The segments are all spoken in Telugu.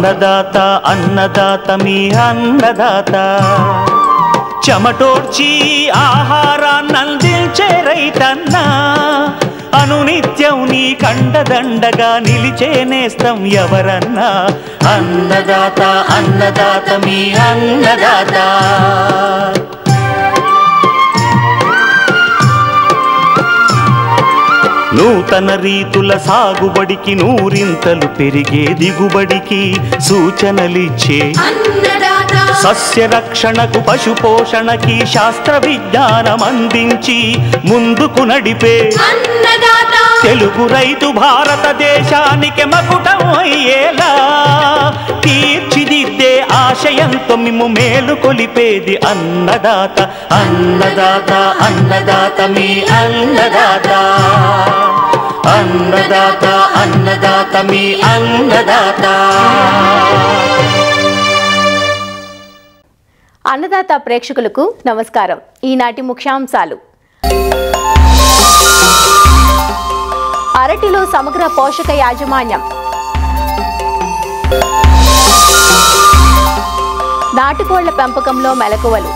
అన్నదాత అన్నదాత మీ అన్నదాత చెమటోడ్చి ఆహారాన్నందించే రైతన్నా అనునిత్యం నీ కండదండగా నిలిచే నేస్తం ఎవరన్నా అన్నదాత అన్నదాత మీ అన్నదాత నూతన రీతుల సాగుబడికి నూరింతలు పెరిగే దిగుబడికి సూచనలిచ్చే సస్య రక్షణకు పశు పోషణకి శాస్త్ర విజ్ఞానం అందించి ముందుకు నడిపే తెలుగు రైతు భారతదేశానికి మకుటం అయ్యేలా తీర్చిదిద్దే ఆశయంతో మిమ్ము మేలు కొలిపేది అన్నదాత అన్నదాత అన్నదాత మీ అన్నదాత అన్నదాత అన్నదాత మీ అన్నదాత. అన్నదాత ప్రేక్షకులకు నమస్కారం. ఈనాటి ముఖ్యాంశాలు: అరటిలో సమగ్ర పోషక యాజమాన్యం, నాటుకోళ్ల పెంపకంలో మెలకువలు,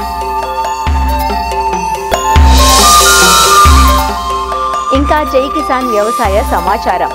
ఇంకా జై కిసాన్ వ్యవసాయ సమాచారం.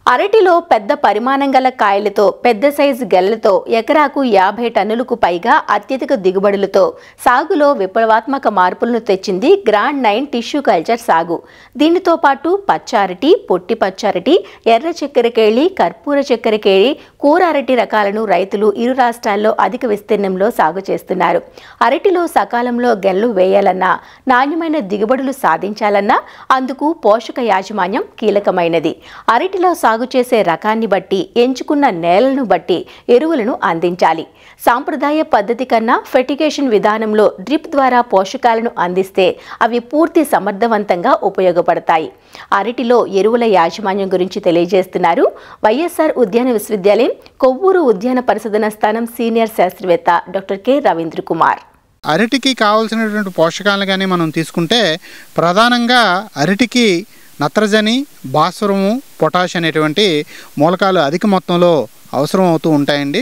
అరటిలో పెద్ద పరిమాణం గల కాయలతో పెద్ద సైజు గెలలతో ఎకరాకు 50 టన్నులకు పైగా అత్యధిక దిగుబడులతో సాగులో విప్లవాత్మక మార్పులను తెచ్చింది గ్రాండ్ 9 టిష్యూ కల్చర్ సాగు. దీనితో పాటు పచ్చారటి, పొట్టి పచ్చారటి, ఎర్ర చక్కెరకేళి, కర్పూర చక్కెరకేళి, కూర అరటి రకాలను రైతులు ఇరు రాష్ట్రాల్లో అధిక విస్తీర్ణంలో సాగు చేస్తున్నారు. అరటిలో సకాలంలో గెలలు వేయాలన్నా, నాణ్యమైన దిగుబడులు సాధించాలన్నా అందుకు పోషక యాజమాన్యం కీలకమైనది. అరటిలో సాగు చేసే రకాన్ని బట్టి, ఎంచుకున్న నేలను బట్టి ఎరువులను అందించాలి. సాంప్రదాయ పద్ధతి కన్నా ఫెర్టిగేషన్ విధానంలో డ్రిప్ ద్వారా పోషకాలను అందిస్తే అవి పూర్తి సమర్థవంతంగా ఉపయోగపడతాయి. అరటిలో ఎరువుల యాజమాన్యం గురించి తెలియజేస్తున్నారు వైఎస్ఆర్ ఉద్యాన విశ్వవిద్యాలయం కొవ్వూరు ఉద్యాన పరిశోధన స్థానం సీనియర్ శాస్త్రవేత్త డాక్టర్ కె రవీంద్ర కుమార్. అరటికి కావాల్సినటువంటి పోషకాలు కానీ మనం తీసుకుంటే ప్రధానంగా అరటికి నత్రజని, భాస్వరము, పొటాష్ అనేటువంటి మూలకాలు అధిక మొత్తంలో అవసరం అవుతూ ఉంటాయండి.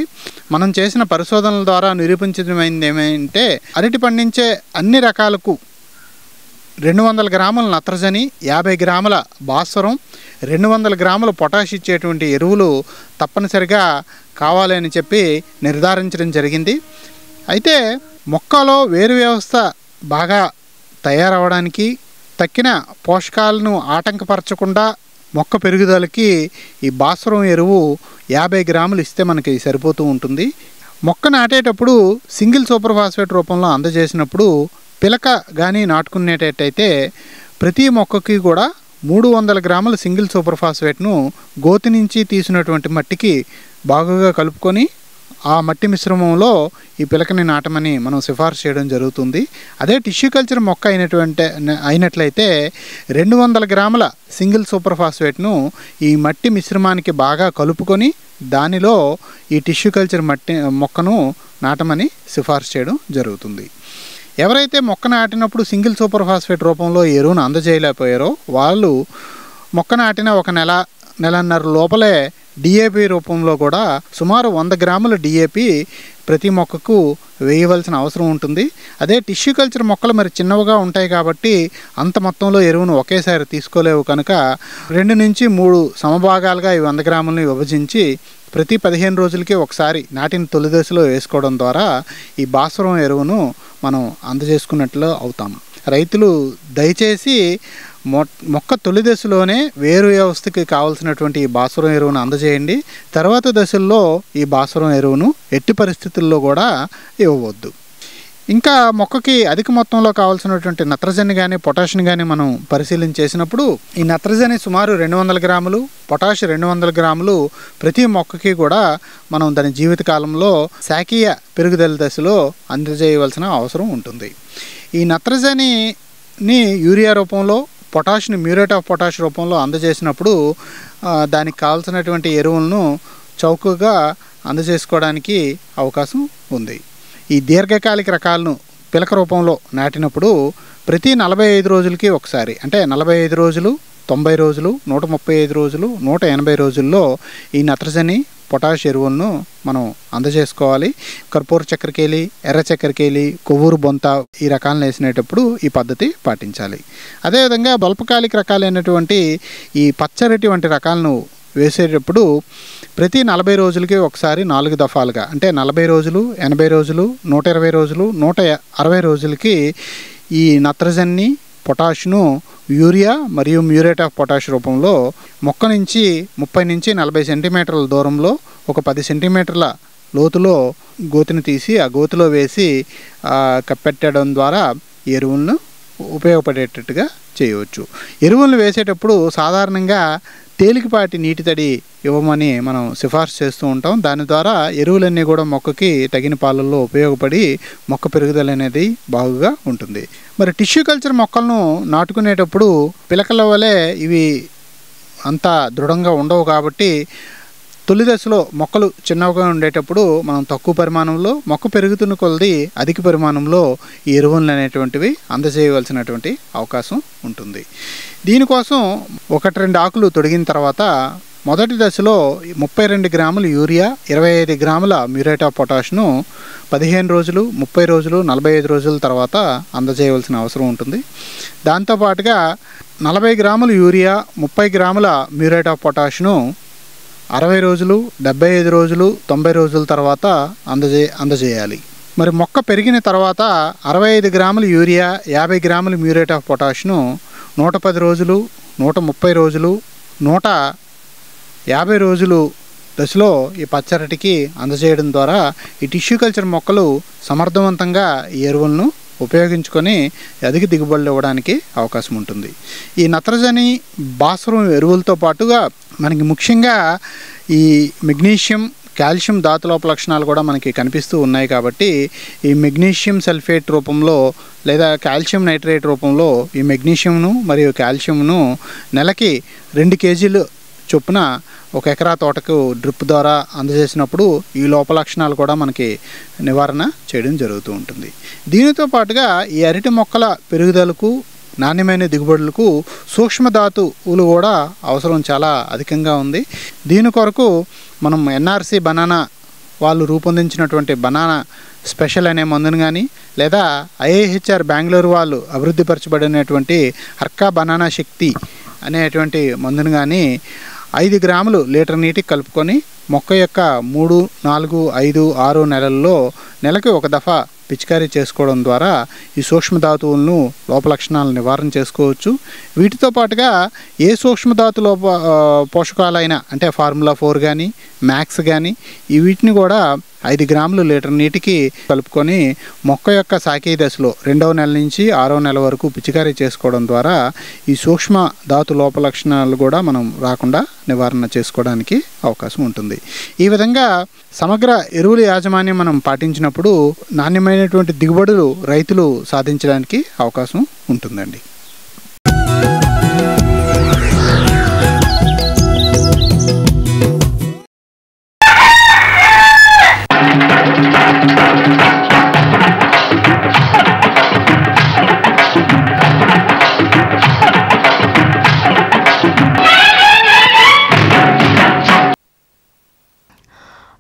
మనం చేసిన పరిశోధనల ద్వారా నిరూపించమైంది ఏమంటే అరటి పండించే అన్ని రకాలకు 200 గ్రాముల నత్రజని, 50 గ్రాముల భాస్వరం, 200 గ్రాముల పొటాష్ ఇచ్చేటువంటి ఎరువులు తప్పనిసరిగా కావాలని చెప్పి నిర్ధారించడం జరిగింది. అయితే మొక్కలో వేరు వ్యవస్థ బాగా తయారవడానికి, తక్కిన పోషకాలను ఆటంకపరచకుండా మొక్క పెరుగుదలకి ఈ భాస్వరం ఎరువు 50 గ్రాములు ఇస్తే మనకి సరిపోతూ ఉంటుంది. మొక్క నాటేటప్పుడు సింగిల్ సూపర్ ఫాస్ఫేట్ రూపంలో అందజేసినప్పుడు పిలక కానీ నాటుకునేటట్టయితే ప్రతి మొక్కకి కూడా 300 గ్రాముల సింగిల్ సూపర్ ఫాస్ఫేట్ను గోతి నుంచి తీసినటువంటి మట్టికి బాగుగా కలుపుకొని ఆ మట్టి మిశ్రమంలో ఈ పిలకని నాటమని మనం సిఫార్సు చేయడం జరుగుతుంది. అదే టిష్యూ కల్చర్ మొక్క అయినట్లయితే 200 గ్రాముల సింగిల్ సూపర్ ఫాస్ఫేట్ను ఈ మట్టి మిశ్రమానికి బాగా కలుపుకొని దానిలో ఈ టిష్యూ కల్చర్ మొక్కను నాటమని సిఫార్సు చేయడం జరుగుతుంది. ఎవరైతే మొక్క నాటినప్పుడు సింగిల్ సూపర్ ఫాస్ఫేట్ రూపంలో ఎరువును అందజేయలేకపోయారో వాళ్ళు మొక్క నాటిన ఒక నెలన్నర లోపలే డిఏపి రూపంలో కూడా సుమారు 100 గ్రాముల డిఏపి ప్రతి మొక్కకు వేయవలసిన అవసరం ఉంటుంది. అదే టిష్యూ కల్చర్ మొక్కలు మరి చిన్నవిగా ఉంటాయి కాబట్టి అంత మొత్తంలో ఎరువును ఒకేసారి తీసుకోలేవు కనుక 2 నుంచి 3 సమభాగాలుగా ఈ 100 గ్రాములని విభజించి ప్రతి 15 రోజులకి ఒకసారి నాటిన తొలి దశలో వేసుకోవడం ద్వారా ఈ భాస్వరం ఎరువును మనం అందజేసుకున్నట్లు అవుతాము. రైతులు దయచేసి మొక్క తొలి దశలోనే వేరు వ్యవస్థకి కావాల్సినటువంటి ఈ భాస్వరం ఎరువును అందజేయండి. తర్వాత దశల్లో ఈ భాస్వరం ఎరువును ఎట్టి పరిస్థితుల్లో కూడా ఇవ్వవద్దు. ఇంకా మొక్కకి అధిక మొత్తంలో కావాల్సినటువంటి నత్రజని కానీ పొటాషియం కానీ మనం పరిశీలన చేసినప్పుడు ఈ నత్రజని సుమారు 200 గ్రాములు, పొటాష్ 200 గ్రాములు ప్రతి మొక్కకి కూడా మనం దాని జీవితకాలంలో శాఖీయ పెరుగుదల దశలో అందజేయవలసిన అవసరం ఉంటుంది. ఈ నత్రజనిని యూరియా రూపంలో, పొటాష్ని మ్యూరేట్ ఆఫ్ పొటాష్ రూపంలో అందజేసినప్పుడు దానికి కావాల్సినటువంటి ఎరువులను చౌకగా అందజేసుకోవడానికి అవకాశం ఉంది. ఈ దీర్ఘకాలిక రకాలను పిలక రూపంలో నాటినప్పుడు ప్రతి 45 రోజులకి ఒకసారి, అంటే 45 రోజులు, 90 రోజులు, 135 రోజులు, 180 రోజుల్లో ఈ నత్రజని పొటాష్ ఎరువులను మనం అందజేసుకోవాలి. కర్పూర చక్కెరకేళి, ఎర్ర చక్కెరకేళి, కొవ్వూరు బొంత ఈ రకాలను వేసినప్పుడు ఈ పద్ధతి పాటించాలి. అదేవిధంగా బల్పకాలిక రకాలైనటువంటి ఈ పచ్చరటి వంటి రకాలను వేసేటప్పుడు ప్రతి 40 రోజులకి ఒకసారి 4 దఫాలుగా, అంటే 40 రోజులు, 80 రోజులు, 120 రోజులు, 160 రోజులకి ఈ నత్రజని పొటాష్ను యూరియా మరియు మ్యూరేట్ ఆఫ్ పొటాష్ రూపంలో మొక్క నుంచి 30 నుంచి 40 సెంటీమీటర్ల దూరంలో ఒక 10 సెంటీమీటర్ల లోతులో గోతిని తీసి ఆ గోతిలో వేసి కప్పెట్టడం ద్వారా ఎరువులను ఉపయోగపడేటట్టుగా చేయవచ్చు. ఎరువులను వేసేటప్పుడు సాధారణంగా తేలికపాటి నీటి తడి ఇవ్వమని మనం సిఫార్సు చేస్తూ ఉంటాం. దాని ద్వారా ఎరువులన్నీ కూడా మొక్కకి తగిన పాలల్లో ఉపయోగపడి మొక్క పెరుగుదల అనేది బాగుగా ఉంటుంది. మరి టిష్యూ కల్చర్ మొక్కలను నాటుకునేటప్పుడు పిలకల వలె ఇవి అంత దృఢంగా ఉండవు కాబట్టి తొలి దశలో మొక్కలు చిన్నవిగా ఉండేటప్పుడు మనం తక్కువ పరిమాణంలో, మొక్క పెరుగుతున్న కొలది అధిక పరిమాణంలో ఈ ఎరువులు అనేటువంటివి అందజేయవలసినటువంటి అవకాశం ఉంటుంది. దీనికోసం 1-2 ఆకులు తొడిగిన తర్వాత మొదటి దశలో 32 గ్రాముల యూరియా, 25 గ్రాముల మ్యూరేట్ ఆఫ్ పొటాష్ను 15 రోజులు, 30 రోజులు, 45 రోజుల తర్వాత అందజేయవలసిన అవసరం ఉంటుంది. దాంతోపాటుగా 40 గ్రాముల యూరియా, 30 గ్రాముల మ్యూరేట్ ఆఫ్ పొటాష్ను 60 రోజులు, 75 రోజులు, 90 రోజుల తర్వాత అందజేయాలి. మరి మొక్క పెరిగిన తర్వాత 65 గ్రాముల యూరియా, 50 గ్రాముల మ్యూరేట్ ఆఫ్ పొటాష్ను 110 రోజులు, 130 రోజులు, 150 రోజులు దశలో ఈ పచ్చరటికి అందజేయడం ద్వారా ఈ టిష్యూ కల్చర్ మొక్కలు సమర్థవంతంగా ఈ ఎరువులను ఉపయోగించుకొని అధిక దిగుబడులు ఇవ్వడానికి అవకాశం ఉంటుంది. ఈ నత్రజని, భాస్వరం ఎరువులతో పాటుగా మనకి ముఖ్యంగా ఈ మెగ్నీషియం, కాల్షియం ధాతులోప లక్షణాలు కూడా మనకి కనిపిస్తూ ఉన్నాయి. కాబట్టి ఈ మెగ్నీషియం సల్ఫేట్ రూపంలో లేదా కాల్షియం నైట్రేట్ రూపంలో ఈ మెగ్నీషియంను మరియు కాల్షియంను నెలకి 2 కేజీలు చొప్పున 1 ఎకరా తోటకు డ్రిప్ ద్వారా అందజేసినప్పుడు ఈ లోప లక్షణాలు కూడా మనకి నివారణ చేయడం జరుగుతూ ఉంటుంది. దీనితో పాటుగా ఈ అరటి మొక్కల పెరుగుదలకు, నాణ్యమైన దిగుబడులకు సూక్ష్మధాతువులు కూడా అవసరం చాలా అధికంగా ఉంది. దీని కొరకు మనం ఎన్ఆర్సి బనానా వాళ్ళు రూపొందించినటువంటి బనానా స్పెషల్ అనే మందును కానీ, లేదా ఐఐహెచ్ఆర్ బెంగళూరు వాళ్ళు అభివృద్ధిపరచబడినటువంటి హర్కా బనానా శక్తి అనేటువంటి మందును కానీ 5 గ్రాములు లీటర్ నీటికి కలుపుకొని మొక్క యొక్క 3, 4, 5, 6 నెలల్లో నెలకి 1 దఫా పిచికారీ చేసుకోవడం ద్వారా ఈ సూక్ష్మధాతువులను లోప లక్షణాలను నివారణ చేసుకోవచ్చు. వీటితో పాటుగా ఏ సూక్ష్మధాతు పోషకాలైనా, అంటే ఫార్ములా 4 కానీ, మ్యాక్స్ కానీ, వీటిని కూడా 5 గ్రాములు లీటర్ నీటికి కలుపుకొని మొక్క యొక్క సాకే దశలో 2వ నెల నుంచి 6వ నెల వరకు పిచికారీ చేసుకోవడం ద్వారా ఈ సూక్ష్మ ధాతు లోప లక్షణాలు కూడా మనం రాకుండా నివారణ చేసుకోవడానికి అవకాశం ఉంటుంది. ఈ విధంగా సమగ్ర ఎరువుల యాజమాన్యం మనం పాటించినప్పుడు నాణ్యమైనటువంటి దిగుబడులు రైతులు సాధించడానికి అవకాశం ఉంటుందండి.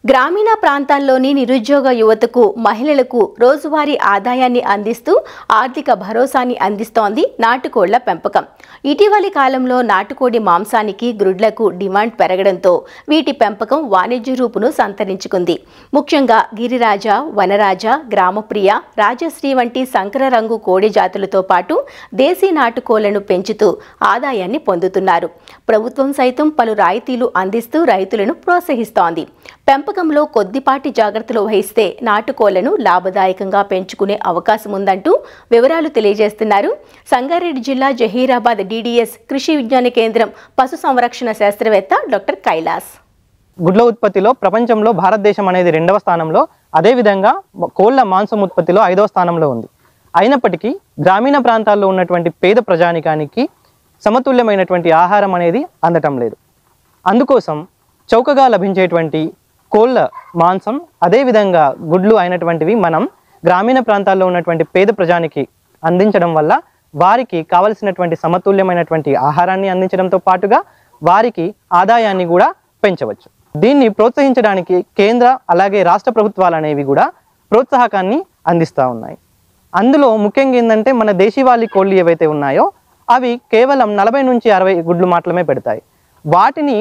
గ్రామీణ ప్రాంతాల్లోని నిరుద్యోగ యువతకు, మహిళలకు రోజువారీ ఆదాయాన్ని అందిస్తూ ఆర్థిక భరోసాని అందిస్తోంది నాటుకోళ్ల పెంపకం. ఇటీవలి కాలంలో నాటుకోడి మాంసానికి, గ్రుడ్లకు డిమాండ్ పెరగడంతో వీటి పెంపకం వాణిజ్య రూపును సంతరించుకుంది. ముఖ్యంగా గిరిరాజ, వనరాజ, గ్రామప్రియ, రాజశ్రీ వంటి సంకర రంగు కోడి జాతులతో పాటు దేశీ నాటుకోళ్లను పెంచుతూ ఆదాయాన్ని పొందుతున్నారు. ప్రభుత్వం సైతం పలు రాయితీలు అందిస్తూ రైతులను ప్రోత్సహిస్తోంది. పెంపకంలో కొద్దిపాటి జాగ్రత్తలు వహిస్తే నాటుకోళ్లను లాభదాయకంగా పెంచుకునే అవకాశం ఉందంటూ వివరాలు తెలియజేస్తున్నారు సంగారెడ్డి జిల్లా జహీరాబాద్ డిడిఎస్ కృషి విజ్ఞాన కేంద్రం పశు సంరక్షణ శాస్త్రవేత్త డాక్టర్ కైలాస్. గుడ్ల ఉత్పత్తిలో ప్రపంచంలో భారతదేశం అనేది 2వ స్థానంలో, అదేవిధంగా కోళ్ల మాంసం ఉత్పత్తిలో 5వ స్థానంలో ఉంది. అయినప్పటికీ గ్రామీణ ప్రాంతాల్లో ఉన్నటువంటి పేద ప్రజానికానికి సమతుల్యమైనటువంటి ఆహారం అనేది అందటం లేదు. అందుకోసం చౌకగా లభించేటువంటి కోళ్ళ మాంసం అదేవిధంగా గుడ్లు అయినటువంటివి మనం గ్రామీణ ప్రాంతాల్లో ఉన్నటువంటి పేద ప్రజానికి అందించడం వల్ల వారికి కావలసినటువంటి సమతుల్యమైనటువంటి ఆహారాన్ని అందించడంతో పాటుగా వారికి ఆదాయాన్ని కూడా పెంచవచ్చు. దీన్ని ప్రోత్సహించడానికి కేంద్ర అలాగే రాష్ట్ర ప్రభుత్వాలు అనేవి కూడా ప్రోత్సాహకాన్ని అందిస్తూ ఉన్నాయి. అందులో ముఖ్యంగా ఏంటంటే మన దేశీవాళీ కోళ్ళు ఏవైతే ఉన్నాయో అవి కేవలం 40 నుంచి 60 గుడ్లు మాత్రమే పెడతాయి. వాటిని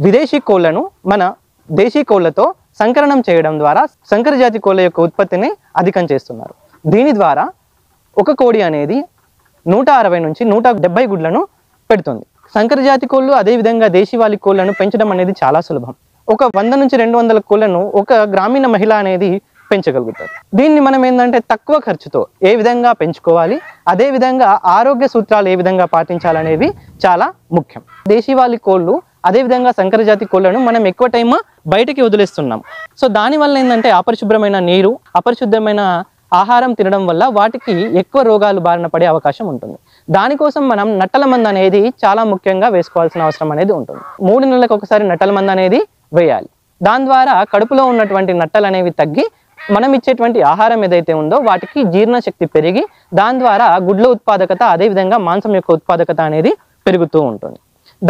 విదేశీ కోళ్లను మన దేశీ కోళ్లతో సంకరణం చేయడం ద్వారా సంకర జాతి కోళ్ళ యొక్క ఉత్పత్తిని అధికం చేస్తున్నారు. దీని ద్వారా ఒక కోడి అనేది 160 నుంచి 170 గుడ్లను పెడుతుంది. సంకర జాతి కోళ్ళు అదేవిధంగా దేశీవాళీ కోళ్లను పెంచడం అనేది చాలా సులభం. ఒక 100 నుంచి 200 కోళ్లను ఒక గ్రామీణ మహిళ అనేది పెంచగలుగుతారు. దీన్ని మనం ఏంటంటే తక్కువ ఖర్చుతో ఏ విధంగా పెంచుకోవాలి, అదేవిధంగా ఆరోగ్య సూత్రాలు ఏ విధంగా పాటించాలనేవి చాలా ముఖ్యం. దేశీవాళీ కోళ్ళు అదేవిధంగా సంకర జాతి కోళ్లను మనం ఎక్కువ టైం బయటికి వదిలేస్తున్నాం. సో దానివల్ల ఏంటంటే అపరిశుభ్రమైన నీరు, అపరిశుభ్రమైన ఆహారం తినడం వల్ల వాటికి ఎక్కువ రోగాలు బారిన పడే అవకాశం ఉంటుంది. దానికోసం మనం నట్టల మందు అనేది చాలా ముఖ్యంగా వేసుకోవాల్సిన అవసరం అనేది ఉంటుంది. 3 నెలలకు ఒకసారి నట్టల మందు అనేది వేయాలి. దాని ద్వారా కడుపులో ఉన్నటువంటి నట్టలు అనేవి తగ్గి మనం ఇచ్చేటువంటి ఆహారం ఏదైతే ఉందో వాటికి జీర్ణశక్తి పెరిగి దాని ద్వారా గుడ్ల ఉత్పాదకత అదేవిధంగా మాంసం యొక్క ఉత్పాదకత అనేది పెరుగుతూ ఉంటుంది.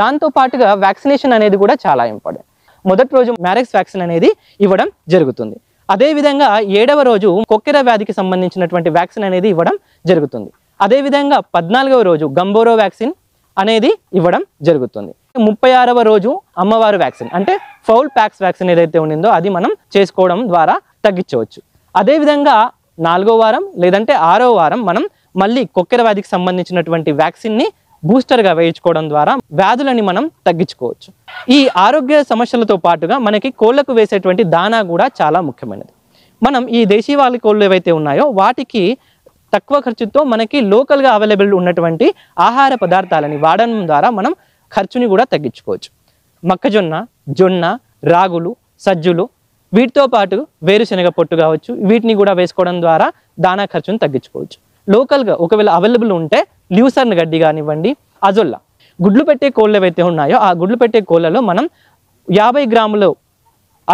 దాంతో పాటుగా వ్యాక్సినేషన్ అనేది కూడా చాలా ఇంపార్టెంట్. మొదటి రోజు మ్యారెక్స్ వ్యాక్సిన్ అనేది ఇవ్వడం జరుగుతుంది. అదేవిధంగా 7వ రోజు కొక్కెర వ్యాధికి సంబంధించినటువంటి వ్యాక్సిన్ అనేది ఇవ్వడం జరుగుతుంది. అదేవిధంగా 14వ రోజు గంబోరో వ్యాక్సిన్ అనేది ఇవ్వడం జరుగుతుంది. 36వ రోజు అమ్మవారు వ్యాక్సిన్ అంటే ఫౌల్ ప్యాక్స్ వ్యాక్సిన్ ఏదైతే ఉండిందో అది మనం చేసుకోవడం ద్వారా తగ్గించవచ్చు. అదేవిధంగా 4వ వారం లేదంటే 6వ వారం మనం మళ్ళీ కొక్కెర వ్యాధికి సంబంధించినటువంటి వ్యాక్సిన్ని బూస్టర్గా వేయించుకోవడం ద్వారా వ్యాధులని మనం తగ్గించుకోవచ్చు. ఈ ఆరోగ్య సమస్యలతో పాటుగా మనకి కోళ్లకు వేసేటువంటి దానా కూడా చాలా ముఖ్యమైనది. మనం ఈ దేశీవాళీ కోళ్ళు ఏవైతే ఉన్నాయో వాటికి తక్కువ ఖర్చుతో మనకి లోకల్గా అవైలబుల్ ఉన్నటువంటి ఆహార పదార్థాలని వాడడం ద్వారా మనం ఖర్చుని కూడా తగ్గించుకోవచ్చు. మొక్కజొన్న, జొన్న, రాగులు, సజ్జులు వీటితో పాటు వేరుశనగ పొట్టు కావచ్చు వీటిని కూడా వేసుకోవడం ద్వారా దానా ఖర్చుని తగ్గించుకోవచ్చు. లోకల్గా ఒకవేళ అవైలబుల్ ఉంటే ల్యూసర్న్ గడ్డి కానివ్వండి, అజొల్లా గుడ్లు పెట్టే కోళ్ళు ఏవైతే ఉన్నాయో ఆ గుడ్లు పెట్టే కోళ్ళలో మనం 50 గ్రాములు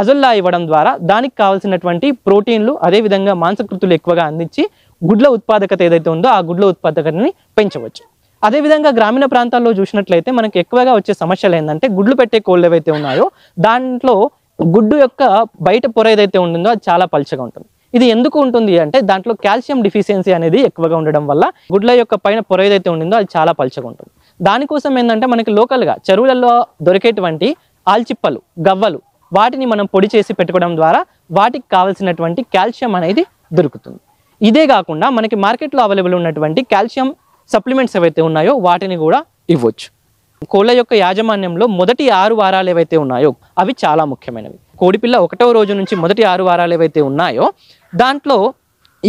అజొల్లా ఇవ్వడం ద్వారా దానికి కావాల్సినటువంటి ప్రోటీన్లు అదేవిధంగా మాంసకృతులు ఎక్కువగా అందించి గుడ్ల ఉత్పాదకత ఏదైతే ఉందో ఆ గుడ్ల ఉత్పాదకతని పెంచవచ్చు. అదేవిధంగా గ్రామీణ ప్రాంతాల్లో చూసినట్లయితే మనకి ఎక్కువగా వచ్చే సమస్యలు ఏంటంటే గుడ్లు పెట్టే కోళ్ళు ఏవైతే ఉన్నాయో దాంట్లో గుడ్డు యొక్క బయట పొర ఏదైతే ఉంటుందో అది చాలా పల్చగా ఉంటుంది. ఇది ఎందుకు ఉంటుంది అంటే దాంట్లో కాల్షియం డిఫిషియన్సీ అనేది ఎక్కువగా ఉండడం వల్ల గుడ్ల యొక్క పైన పొర ఏదైతే ఉండిందో అది చాలా పల్చగా ఉంటుంది. దానికోసం ఏంటంటే మనకి లోకల్గా చెరువులలో దొరికేటువంటి ఆల్చిప్పలు, గవ్వలు వాటిని మనం పొడి చేసి పెట్టుకోవడం ద్వారా వాటికి కావాల్సినటువంటి కాల్షియం అనేది దొరుకుతుంది. ఇదే కాకుండా మనకి మార్కెట్లో అవైలబుల్ ఉన్నటువంటి కాల్షియం సప్లిమెంట్స్ ఏవైతే ఉన్నాయో వాటిని కూడా ఇవ్వచ్చు. కోళ్ళ యొక్క యాజమాన్యంలో మొదటి 6 వారాలు ఏవైతే ఉన్నాయో అవి చాలా ముఖ్యమైనవి. కోడిపిల్ల 1వ రోజు నుంచి మొదటి 6 వారాలు ఏవైతే ఉన్నాయో దాంట్లో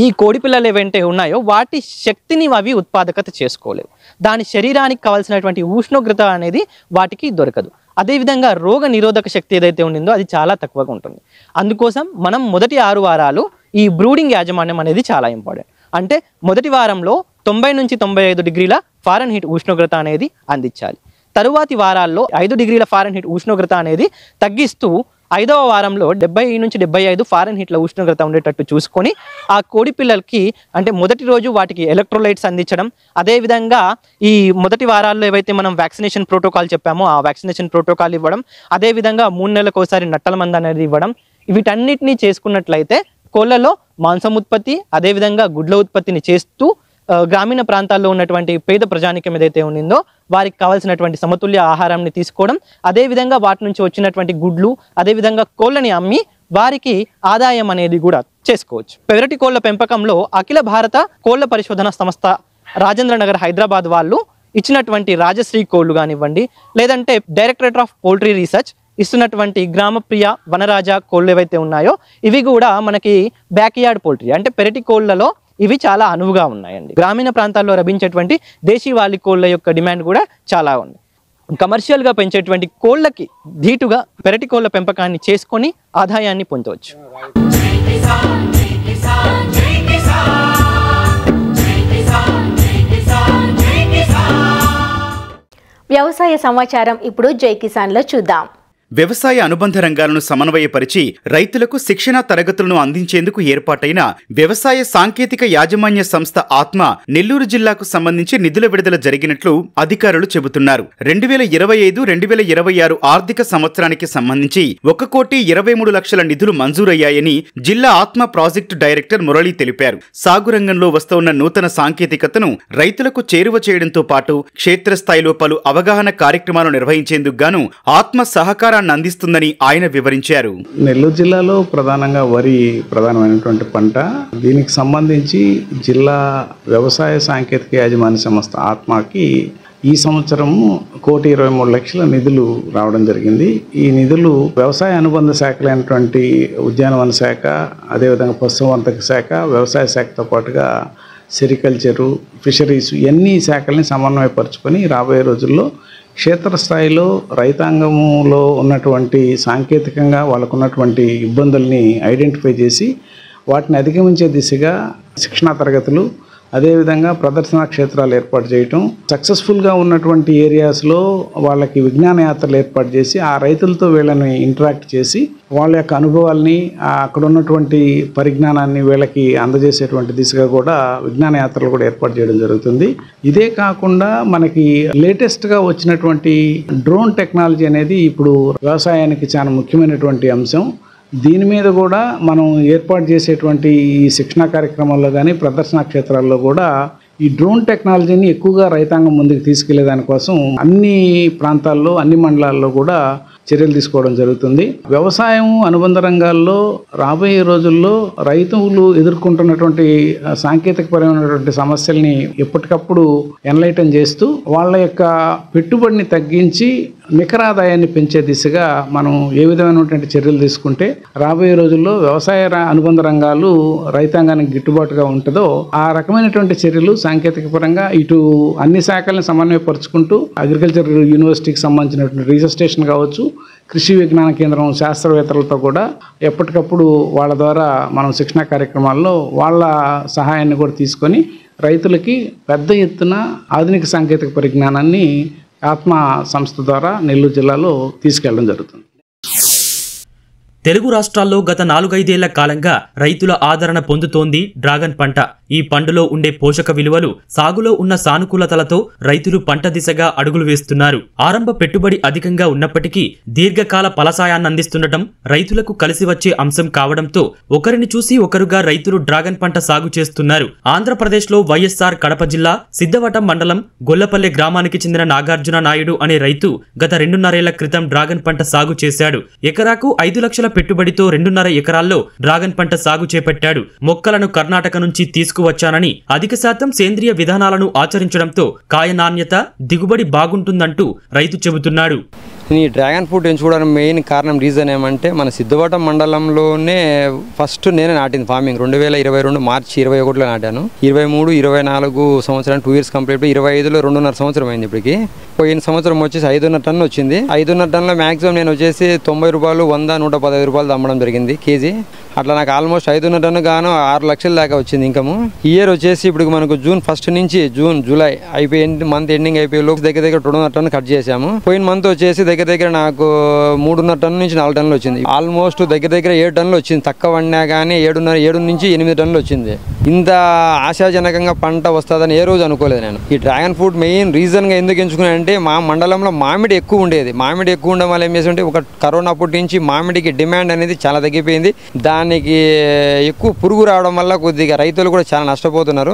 ఈ కోడిపిల్లలు ఏవైతే ఉన్నాయో వాటి శక్తిని అవి ఉత్పాదకత చేసుకోలేవు. దాని శరీరానికి కావాల్సినటువంటి ఉష్ణోగ్రత అనేది వాటికి దొరకదు. అదేవిధంగా రోగ నిరోధక శక్తి ఏదైతే ఉండిందో అది చాలా తక్కువగా ఉంటుంది. అందుకోసం మనం మొదటి 6 వారాలు ఈ బ్రూడింగ్ యాజమాన్యం అనేది చాలా ఇంపార్టెంట్. అంటే మొదటి వారంలో 90 నుంచి 95 డిగ్రీల ఫారెన్హీట్ ఉష్ణోగ్రత అనేది అందించాలి. తరువాతి వారాల్లో 5 డిగ్రీల ఫారెన్హీట్ ఉష్ణోగ్రత అనేది తగ్గిస్తూ 5వ వారంలో 70 నుంచి 75 ఫారెన్హీట్ల ఉష్ణోగ్రత ఉండేటట్టు చూసుకొని ఆ కోడి పిల్లలకి అంటే మొదటి రోజు వాటికి ఎలక్ట్రోలైట్స్ అందించడం, అదేవిధంగా ఈ మొదటి వారాల్లో ఏవైతే మనం వ్యాక్సినేషన్ ప్రోటోకాల్ చెప్పామో ఆ వ్యాక్సినేషన్ ప్రోటోకాల్ ఇవ్వడం, అదేవిధంగా 3 నెలలకు ఒకసారి నట్టల మందు అనేది ఇవ్వడం, వీటన్నిటినీ చేసుకున్నట్లయితే కోళ్లలో మాంసం ఉత్పత్తి అదేవిధంగా గుడ్ల ఉత్పత్తిని చేస్తూ గ్రామీణ ప్రాంతాల్లో ఉన్నటువంటి పేద ప్రజానికం ఏదైతే ఉండిందో వారికి కావాల్సినటువంటి సమతుల్య ఆహారాన్ని తీసుకోవడం, అదేవిధంగా వాటి నుంచి వచ్చినటువంటి గుడ్లు అదేవిధంగా కోళ్ళని అమ్మి వారికి ఆదాయం అనేది కూడా చేసుకోవచ్చు. పెరటి కోళ్ల పెంపకంలో అఖిల భారత కోళ్ల పరిశోధన సంస్థ రాజేంద్రనగర్ హైదరాబాద్ వాళ్ళు ఇచ్చినటువంటి రాజశ్రీ కోళ్ళు కానివ్వండి లేదంటే డైరెక్టరేట్ ఆఫ్ పౌల్ట్రీ రీసెర్చ్ ఇస్తున్నటువంటి గ్రామప్రియ వనరాజ కోళ్ళు ఏవైతే ఉన్నాయో ఇవి కూడా మనకి బ్యాక్యార్డ్ పౌల్ట్రీ అంటే పెరటి కోళ్లలో ఇవి చాలా అనువుగా ఉన్నాయండి. గ్రామీణ ప్రాంతాల్లో లభించేటువంటి దేశీవాళీ కోళ్ళ యొక్క డిమాండ్ కూడా చాలా ఉంది. కమర్షియల్గా పెంచేటువంటి కోళ్ళకి ధీటుగా పెరటి కోళ్ళ పెంపకాన్ని చేసుకొని ఆదాయాన్ని పొందవచ్చు. వ్యవసాయ సమాచారం ఇప్పుడు జై కిసాన్లో చూద్దాం. వ్యవసాయ అనుబంధ రంగాలను సమన్వయపరిచి రైతులకు శిక్షణా తరగతులను అందించేందుకు ఏర్పాటైన వ్యవసాయ సాంకేతిక యాజమాన్య సంస్థ ఆత్మ నెల్లూరు జిల్లాకు సంబంధించి నిధుల విడుదల జరిగినట్లు అధికారులు చెబుతున్నారు. 2025-2026 ఆర్థిక సంవత్సరానికి సంబంధించి 1,23,00,000 నిధులు మంజూరయ్యాయని జిల్లా ఆత్మ ప్రాజెక్టు డైరెక్టర్ మురళి తెలిపారు. సాగు రంగంలో వస్తున్న నూతన సాంకేతికతను రైతులకు చేరువ చేయడంతో పాటు క్షేత్రస్థాయిలో పలు అవగాహన కార్యక్రమాలు నిర్వహించేందుకు గాను ఆత్మ సహకార అందిస్తుందని ఆయన వివరించారు. నెల్లూరు జిల్లాలో ప్రధానంగా వరి ప్రధానమైనటువంటి పంట. దీనికి సంబంధించి జిల్లా వ్యవసాయ సాంకేతిక యాజమాన్య సంస్థ ఆత్మకి ఈ సంవత్సరం 1,23,00,000 నిధులు రావడం జరిగింది. ఈ నిధులు వ్యవసాయ అనుబంధ శాఖలైనటువంటి ఉద్యానవన శాఖ, అదేవిధంగా పశుసంవర్ధక శాఖ, వ్యవసాయ శాఖతో పాటుగా సెరికల్చరు, ఫిషరీస్ ఇవన్నీ శాఖల్ని సమన్వయపరుచుకొని రాబోయే రోజుల్లో క్షేత్రస్థాయిలో రైతాంగంలో ఉన్నటువంటి సాంకేతికంగా వాళ్ళకున్నటువంటి ఇబ్బందుల్ని ఐడెంటిఫై చేసి వాటిని అధిగమించే దిశగా శిక్షణా తరగతులు, అదేవిధంగా ప్రదర్శన క్షేత్రాలు ఏర్పాటు చేయటం, సక్సెస్ఫుల్గా ఉన్నటువంటి ఏరియాస్లో వాళ్ళకి విజ్ఞాన యాత్రలు ఏర్పాటు చేసి ఆ రైతులతో వీళ్ళని ఇంటరాక్ట్ చేసి వాళ్ళ యొక్క అనుభవాల్ని, అక్కడ ఉన్నటువంటి పరిజ్ఞానాన్ని వీళ్ళకి అందజేసేటువంటి దిశగా కూడా విజ్ఞాన యాత్రలు కూడా ఏర్పాటు చేయడం జరుగుతుంది. ఇదే కాకుండా మనకి లేటెస్ట్గా వచ్చినటువంటి డ్రోన్ టెక్నాలజీ అనేది ఇప్పుడు వ్యవసాయానికి చాలా ముఖ్యమైనటువంటి అంశం. దీని మీద కూడా మనం ఏర్పాటు చేసేటువంటి ఈ శిక్షణా కార్యక్రమాల్లో కానీ ప్రదర్శనా క్షేత్రాల్లో కూడా ఈ డ్రోన్ టెక్నాలజీని ఎక్కువగా రైతాంగం ముందుకు తీసుకెళ్లే దానికోసం అన్ని ప్రాంతాల్లో, అన్ని మండలాల్లో కూడా చర్యలు తీసుకోవడం జరుగుతుంది. వ్యవసాయం అనుబంధ రంగాల్లో రాబోయే రోజుల్లో రైతులు ఎదుర్కొంటున్నటువంటి సాంకేతికపరమైనటువంటి సమస్యల్ని ఎప్పటికప్పుడు ఎన్లైటన్ చేస్తూ వాళ్ళ యొక్క పెట్టుబడిని తగ్గించి నికర ఆదాయాన్ని పెంచే దిశగా మనం ఏ విధమైనటువంటి చర్యలు తీసుకుంటే రాబోయే రోజుల్లో వ్యవసాయ అనుబంధ రంగాలు రైతాంగానికి గిట్టుబాటుగా ఉంటుందో ఆ రకమైనటువంటి చర్యలు సాంకేతిక పరంగా ఇటు అన్ని శాఖల్ని సమన్వయపరుచుకుంటూ అగ్రికల్చర్ యూనివర్సిటీకి సంబంధించినటువంటి రీసెర్చ్ స్టేషన్ కావచ్చు, కృషి విజ్ఞాన కేంద్రం శాస్త్రవేత్తలతో కూడా ఎప్పటికప్పుడు వాళ్ళ ద్వారా మనం శిక్షణా కార్యక్రమాల్లో వాళ్ళ సహాయాన్ని కూడా తీసుకొని రైతులకి పెద్ద ఎత్తున ఆధునిక సాంకేతిక పరిజ్ఞానాన్ని ఆత్మ సంస్థ ద్వారా నెల్లూరు జిల్లాలో తీసుకెళ్లడం జరుగుతుంది. తెలుగు రాష్ట్రాల్లో గత 4-5 ఏళ్ల కాలంగా రైతుల ఆదరణ పొందుతోంది డ్రాగన్ పంట. ఈ పండులో ఉండే పోషక విలువలు, సాగులో ఉన్న సానుకూలతలతో రైతులు పంట దిశగా అడుగులు వేస్తున్నారు. ఆరంభ పెట్టుబడి అధికంగా ఉన్నప్పటికీ దీర్ఘకాల ఫలసాయాన్ని అందిస్తుండటం రైతులకు కలిసి వచ్చే అంశం కావడంతో ఒకరిని చూసి ఒకరుగా రైతులు డ్రాగన్ పంట సాగు చేస్తున్నారు. ఆంధ్రప్రదేశ్లో వైఎస్ఆర్ కడప జిల్లా సిద్ధవటం మండలం గొల్లపల్లె గ్రామానికి చెందిన నాగార్జున నాయుడు అనే రైతు గత 2.5 ఏళ్ల క్రితం డ్రాగన్ పంట సాగు చేశాడు. ఎకరాకు 5 లక్షల పెట్టుబడితో 2.5 ఎకరాల్లో డ్రాగన్ పంట సాగు చేపట్టాడు. మొక్కలను కర్ణాటక నుంచి తీసుకువచ్చానని, అధిక శాతం సేంద్రియ విధానాలను ఆచరించడంతో కాయ నాణ్యత, దిగుబడి బాగుంటుందంటూ రైతు చెబుతున్నాడు. ఈ డ్రాగన్ ఫ్రూట్ ఎంచుకోవడానికి మెయిన్ కారణం రీజన్ ఏమంటే మన సిద్ధవటం మండలంలోనే ఫస్ట్ నేనే నాటింది ఫార్మింగ్ 2022 మార్చి 21లో నాటాను. 23, 24 సంవత్సరానికి 2 ఇయర్స్ కంప్లీట్. 25లో 2.5 సంవత్సరం అయింది. ఇప్పటికి పోయిన సంవత్సరం వచ్చేసి 5.5 టన్ను వచ్చింది. 5.5 టన్నులో మ్యాక్సిమం నేను వచ్చేసి 90 రూపాయలు, 100, 115 రూపాయలు అమ్మడం జరిగింది కేజీ. అట్లా నాకు ఆల్మోస్ట్ 5.5 టన్ను గాను 6 లక్షల దాకా వచ్చింది ఇన్కమ్. ఈ ఇయర్ వచ్చేసి ఇప్పుడు మనకు జూన్ 1 నుంచి జూలై అయిపోయింది, మంత్ ఎండింగ్ అయిపోయే లోపు దగ్గర 2.5 టన్ను కట్ చేసాము. పోయిన మంత్ వచ్చేసి దగ్గర నాకు 3.5 టన్ను నుంచి 4 టన్నులు వచ్చింది. ఆల్మోస్ట్ దగ్గర 7 టన్నులు వచ్చింది. తక్కువ వండినా కానీ 7 నుంచి 8 టన్నులు వచ్చింది. ఇంత ఆశాజనకంగా పంట వస్తుందని ఏ రోజు అనుకోలేదు నేను. ఈ డ్రాగన్ ఫ్రూట్ మెయిన్ రీజన్గా ఎందుకు ఎంచుకున్నానంటే మా మండలంలో మామిడి ఎక్కువ ఉండేది. మామిడి ఎక్కువ ఉండడం వల్ల ఏం చేస్తుంటే ఒక కరోనా అప్పటి నుంచి మామిడికి డిమాండ్ అనేది చాలా తగ్గిపోయింది. దానికి ఎక్కువ పురుగు రావడం వల్ల కొద్దిగా రైతులు కూడా చాలా నష్టపోతున్నారు.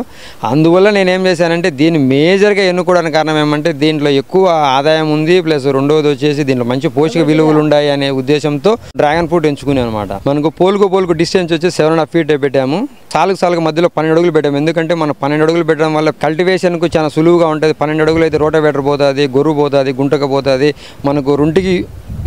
అందువల్ల నేనేం చేశానంటే దీన్ని మేజర్గా ఎన్నుకోవడానికి కారణం ఏమంటే దీంట్లో ఎక్కువ ఆదాయం ఉంది, ప్లస్ రెండోది వచ్చేసి దీంట్లో మంచి పోషక విలువలు ఉన్నాయి అనే ఉద్దేశంతో డ్రాగన్ ఫ్రూట్ ఎంచుకున్నాను అనమాట. మనకు పోలుకు డిస్టెన్స్ వచ్చి 7.5 feet పెట్టాము. సాలుకు మధ్యలో 12 అడుగులు పెట్టాము. ఎందుకంటే మనం 12 అడుగులు పెట్టడం వల్ల కల్టివేషన్కు చాలా సులువుగా ఉంటుంది. 12 అడుగులు అయితే రోటావేటర్ పోతుంది, గొర్రు పోతుంది, గుంటక పోతుంది, మనకు రెండుకి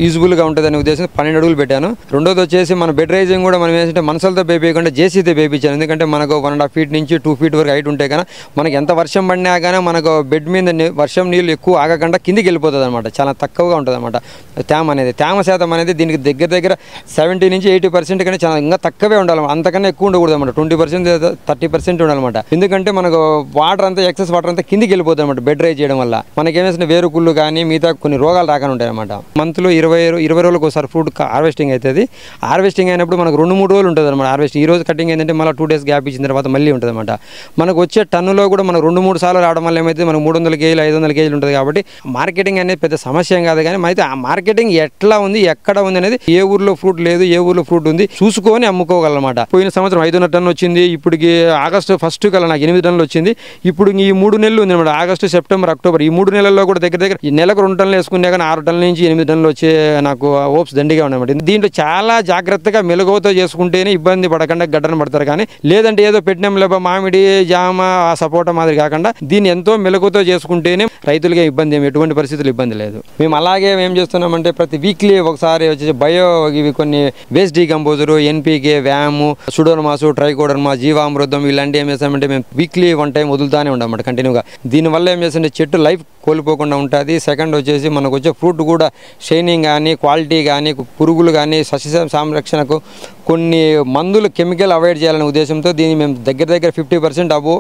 యూజ్ఫుల్గా ఉంటుంది అనే ఉద్దేశం 12 అడుగులు పెట్టాను. రెండోది వచ్చేసి మన బెడ్ రైజింగ్ కూడా మనం ఏంటంటే మనసులతో పేపేయకుండా జేసీతో పేపించాను. ఎందుకంటే మనకు 1.5 feet నుంచి 2 feet వరకు హైట్ ఉంటే కానీ మనకి ఎంత వర్షం పడినా కానీ మనకు బెడ్ మీద వర్షం నీళ్ళు ఎక్కువ ఆగకుండా కిందికి వెళ్ళిపోతుంది అనమాట. చాలా తక్కువగా ఉంటుంది అనమాట తేమ శాతం అనేది దీనికి దగ్గర 70 నుంచి 80% కానీ చాలా ఇంకా తక్కువే ఉండాలి. అంతకన్నా ఎక్కువ ఉండకూడదు అనమాట. 20% 30% ఉండాలన్నమాట. ఎందుకంటే మనకు వాటర్ అంతా ఎక్సెస్ వాటర్ అంతా కిందికి వెళ్ళిపోతుంది అనమాట బెడ్ రైజ్ చేయడం వల్ల. మనకేమేసిన వేరుకుళ్ళు కానీ మిగతా కొన్ని రోగాలు రాకుండా ఉంటాయి అనమాట. మంత్లో 20 రోజులకు ఒకసారి ఫ్రూట్ హార్వెస్టింగ్ అవుతుంది. హార్వెస్టింగ్ అయినప్పుడు మనకు 2-3 రోజులు ఉంటుంది అనమాట హార్వెస్టింగ్. ఈ రోజు కటింగ్ ఏంటంటే మళ్ళీ 2 days గ్యాప్ ఇచ్చిన తర్వాత మళ్ళీ ఉంటుంది అనమాట. మనకు వచ్చే టన్నులో కూడా మనకు 2-3 సార్లు రావడం వల్ల ఏమైతే మనకు 300 kg 500 kg ఉంటుంది. కాబట్టి మార్కెటింగ్ అనేది పెద్ద సమస్య ఏం కాదు. కానీ అయితే ఆ మార్కెటింగ్ ఎట్లా ఉంది, ఎక్కడ ఉంది అనేది, ఏ ఊర్లో ఫ్రూట్ లేదు, ఏ ఊర్లో ఫ్రూట్ ఉంది చూసుకొని అమ్ముకోగలనమాట. పోయిన సంవత్సరం 500 టన్నులు వచ్చింది. ఇప్పటికి ఆగస్టు 1st కల్లా నాకు 8 టన్నులు వచ్చింది. ఇప్పుడు ఈ 3 నెలలు ఉంది అనమాట. ఆగస్టు, సెప్టెంబర్, అక్టోబర్ ఈ 3 నెలల్లో కూడా దగ్గర ఈ నెలకు 2 టన్నులు వేసుకునే కానీ 6 టన్నుల నుంచి 8 టన్నులు వచ్చే నాకు హోప్స్ దండిగా ఉన్నాయన్నమాట. దీంట్లో చాలా జాగ్రత్తగా మెలుగుతో చేసుకుంటేనే ఇబ్బంది పడకుండా గడ్డన పడతారు. కానీ లేదంటే ఏదో పెట్టినాం లేబా మామిడి, జామ, సపోటా మాదిరి కాకుండా దీన్ని ఎంతో మెలుగుతో చేసుకుంటేనే రైతులకే ఇబ్బంది, ఎటువంటి పరిస్థితులు ఇబ్బంది లేదు. మేము అలాగే ఏం చేస్తున్నామంటే ప్రతి వీక్లీ ఒకసారి వచ్చేసి బయో ఇవి కొన్ని వేస్ట్ డీకంపోజరు, ఎన్పీకే, వ్యాము, సుడోనమాసు, ట్రైకోడర్మా, జీవామృతం ఇలాంటివి ఏం చేస్తామంటే మేము వీక్లీ 1 time వదులుతానే ఉంటామన్నమాట కంటిన్యూగా. దీనివల్ల ఏం చేస్తుంటే చెట్టు లైఫ్ కోల్పోకుండా ఉంటుంది. సెకండ్ వచ్చేసి మనకు వచ్చే ఫ్రూట్ కూడా షైనింగ్ కానీ, క్వాలిటీ కానీ, పురుగులు కానీ, సస్య సంరక్షణకు కొన్ని మందులు కెమికల్ అవాయిడ్ చేయాలనే ఉద్దేశంతో దీన్ని మేము దగ్గర 50% అబో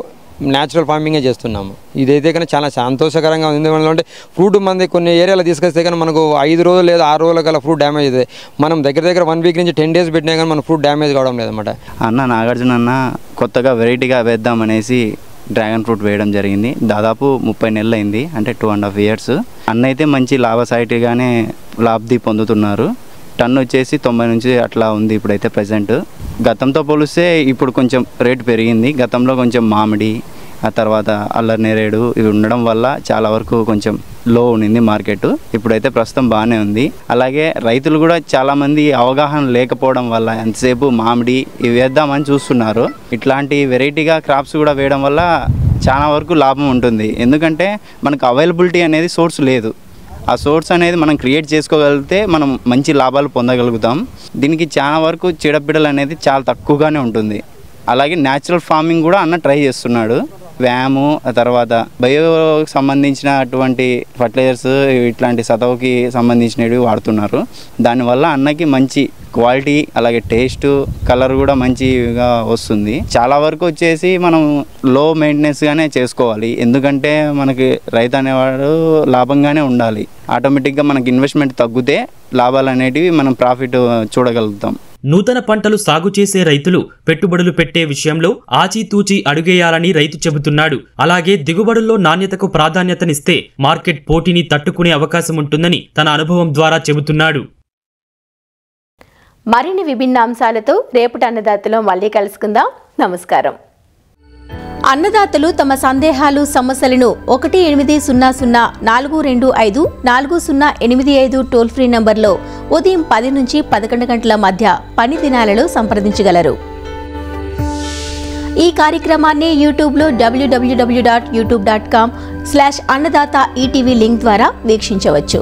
న్యాచురల్ ఫార్మింగే చేస్తున్నాము. ఇదైతే కానీ చాలా సంతోషకరంగా ఉంది. ఎందుకంటే ఫ్రూట్ మంది కొన్ని ఏరియాలో తీసుకొస్తే కానీ మనకు 5 రోజులు లేదా 6 రోజుల కల్లా ఫ్రూట్ డ్యామేజ్ అవుతుంది. మనం దగ్గర 1 week నుంచి 10 days పెట్టినా కానీ మన ఫ్రూట్ డ్యామేజ్ కావడం లేదన్నమాట. అన్న నాగార్జున అన్న కొత్తగా వెరైటీగా వేద్దామనేసి డ్రాగన్ ఫ్రూట్ వేయడం జరిగింది. దాదాపు 30 నెలలు అయింది, అంటే 2.5 years. అన్న అయితే మంచి లాభసాటిగానే లాభ్ది పొందుతున్నారు. టన్ను వచ్చేసి 90 నుంచి అట్లా ఉంది ఇప్పుడైతే ప్రజెంట్. గతంతో పోలిస్తే ఇప్పుడు కొంచెం రేటు పెరిగింది. గతంలో కొంచెం మామిడి, ఆ తర్వాత అల్లరి నేరేడు ఇవి ఉండడం వల్ల చాలా వరకు కొంచెం లో ఉండింది మార్కెట్. ఇప్పుడైతే ప్రస్తుతం బాగానే ఉంది. అలాగే రైతులు కూడా చాలామంది అవగాహన లేకపోవడం వల్ల ఎంతసేపు మామిడి ఇవి వేద్దామని చూస్తున్నారు. ఇట్లాంటి వెరైటీగా క్రాప్స్ కూడా వేయడం వల్ల చాలా వరకు లాభం ఉంటుంది. ఎందుకంటే మనకు అవైలబిలిటీ అనేది సోర్స్ లేదు. ఆ సోర్స్ అనేది మనం క్రియేట్ చేసుకోగలిగితే మనం మంచి లాభాలు పొందగలుగుతాం. దీనికి చాలా వరకు చీడపీడలు అనేది చాలా తక్కువగానే ఉంటుంది. అలాగే న్యాచురల్ ఫార్మింగ్ కూడా అన్న ట్రై చేస్తున్నాడు. వ్యాము, ఆ తర్వాత బయోకి సంబంధించినటువంటి ఫర్టిలైజర్స్ ఇట్లాంటి సతవుకి సంబంధించినవి వాడుతున్నారు. దానివల్ల అన్నకి మంచి క్వాలిటీ, అలాగే టేస్ట్, కలర్ కూడా మంచిగా వస్తుంది. చాలా వరకు వచ్చేసి మనం లో మెయింటెనెన్స్గానే చేసుకోవాలి. ఎందుకంటే మనకి రైతు అనేవాడు లాభంగానే ఉండాలి. ఆటోమేటిక్గా మనకి ఇన్వెస్ట్మెంట్ తగ్గితే లాభాలు అనేటివి మనం ప్రాఫిట్ చూడగలుగుతాం. నూతన పంటలు సాగు చేసే రైతులు పెట్టుబడులు పెట్టే విషయంలో ఆచితూచి అడుగేయాలని రైతు చెబుతున్నాడు. అలాగే దిగుబడుల్లో నాణ్యతకు ప్రాధాన్యతనిస్తే మార్కెట్ పోటీని తట్టుకునే అవకాశం ఉంటుందని తన అనుభవం ద్వారా చెబుతున్నాడు. మరిన్ని విభిన్న అంశాలతో రేపటి అన్నదాతలో మళ్ళీ కలుసుకుందాం. నమస్కారం. అన్నదాతలు తమ సందేహాలు, సమస్యలను 1800-425-4085 టోల్ ఫ్రీ నంబర్లో ఉదయం 10 నుంచి 11 గంటల మధ్య పని దినాలలో సంప్రదించగలరు. ఈ కార్యక్రమాన్ని యూట్యూబ్లో www.youtube.com/అన్నదాత ఈటీవీ లింక్ ద్వారా వీక్షించవచ్చు.